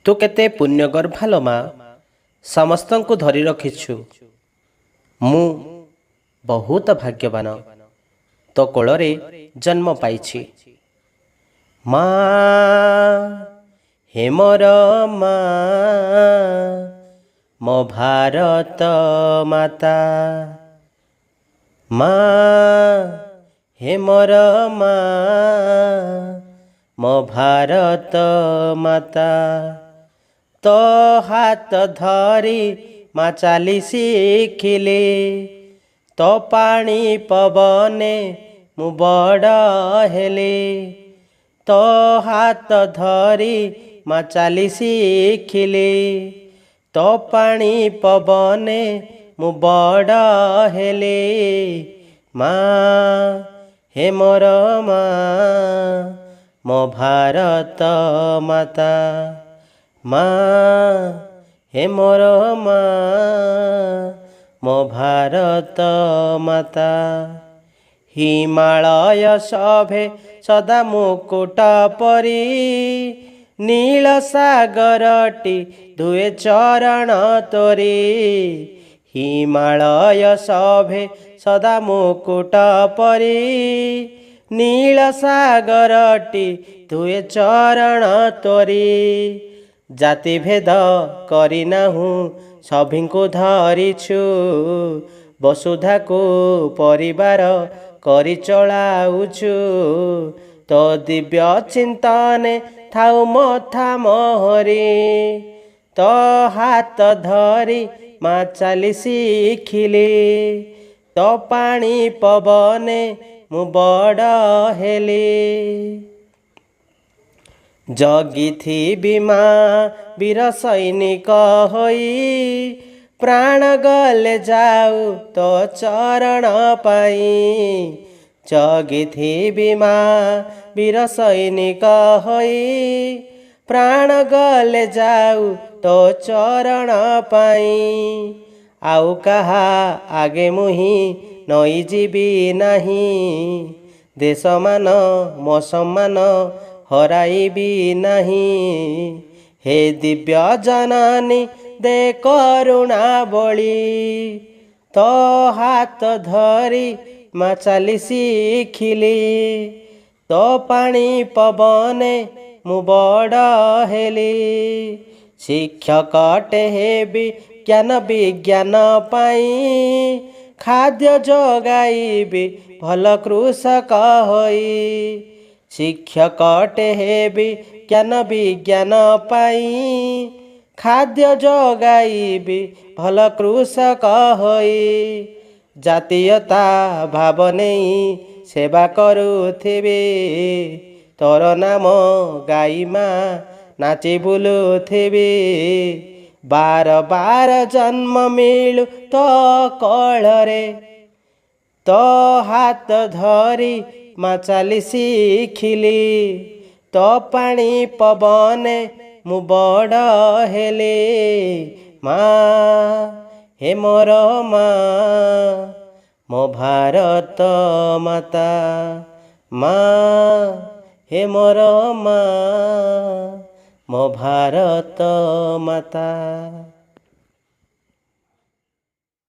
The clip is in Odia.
ତୁ କେତେ ପୁଣ୍ୟଗର୍ଭା ଲୋ ମା, ସମସ୍ତଙ୍କୁ ଧରି ରଖିଛୁ। ମୁଁ ବହୁତ ଭାଗ୍ୟବାନ, ତୋ କୋଳରେ ଜନ୍ମ ପାଇଛି। ମା ହେ ମୋର ମା, ମୋ ଭାରତ ମାତା। ମା ହେ ମୋର ମା, ମୋ ଭାରତ ମାତା। ତୋ ହାତ ଧରି ମା ଚାଲି ଶିଖିଲି, ତୋ ପାଣି ପବନେ ମୁଁ ବଡ଼ ହେଲି। ତୋ ହାତ ଧରି ମା ଚାଲି ଶିଖିଲି, ତୋ ପାଣି ପବନେ ମୁଁ ବଡ଼ ହେଲି। ମା ହେ ମୋର ମା, ମୋ ଭାରତ ମାତା। ମା ହେ ମୋର ମା, ମୋ ଭାରତ ମାତା। ହିମାଳୟ ଶୋଭେ ସଦା ମୁକୁଟ ପରି, ନୀଳ ସାଗରଟି ଧୁଏ ଚରଣ ତୋରି। ହିମାଳୟ ଶୋଭେ ସଦା ମୁକୁଟ ପରି, ନୀଳ ସାଗରଟି ଧୁଏ ଚରଣ ତୋରି। ଜାତି ଭେଦ କରିନାହୁଁ ସଭିଙ୍କୁ ଧରିଛୁ, ବସୁଧାକୁ ପରିବାର କରି ଚଳାଉଛୁ। ତୋ ଦିବ୍ୟ ଚିନ୍ତନେ ଥାଉ ମଥା ମୋହରି, ତୋ ହାତ ଧରି ମା ଚାଲି ଶିଖିଲି, ତୋ ପାଣି ପବନେ ମୁଁ ବଡ଼ ହେଲି। ଜଗିଥିବି ମା ବୀର ସୈନିକ ହୋଇ, ପ୍ରାଣ ଗଲେ ଯାଉ ତୋ ଚରଣ ପାଇଁ। ଜଗିଥିବି ମା ବୀର ସୈନିକ ହୋଇ, ପ୍ରାଣ ଗଲେ ଯାଉ ତୋ ଚରଣ ପାଇଁ। ଆଉ କାହା ଆଗେ ମୁହିଁ ନଇ ଯିବି ନାହିଁ, ଦେଶମାନ ମୋ ସମ୍ମାନ ହରାଇବି ନାହିଁ। ହେ ଦିବ୍ୟ ଜନନୀ ଦେ କରୁଣା ବଳି, ତୋ ହାତ ଧରି ମା ଚାଲି ଶିଖିଲି, ତୋ ପାଣି ପବନେ ମୁଁ ବଡ଼ ହେଲି। ଶିକ୍ଷକଟେ ହେବି ଜ୍ଞାନ ବିଜ୍ଞାନ ପାଇଁ, ଖାଦ୍ୟ ଯୋଗାଇବି ଭଲ କୃଷକ ହୋଇ। ଶିକ୍ଷକଟେ ହେବି ଜ୍ଞାନ ବିଜ୍ଞାନ ପାଇଁ, ଖାଦ୍ୟ ଯୋଗାଇବି ଭଲ କୃଷକ ହୋଇ। ଜାତୀୟତା ଭାବ ନେଇ ସେବା କରୁଥିବି, ତୋର ନାମ ଗାଇ ମା ନାଚି ବୁଲୁଥିବି। ବାର ବାର ଜନ୍ମ ମିଳୁ ତୋ କୋଳରେ, ତୋ ହାତ ଧରି ମା ଚାଲି ଶିଖିଲି, ତୋ ପାଣି ପବନେ ମୁଁ ବଡ଼ ହେଲି। ମା ହେ ମୋର ମା, ମୋ ଭାରତ ମାତା। ମା ହେ ମୋର ମା, ମୋ ଭାରତ ମାତା।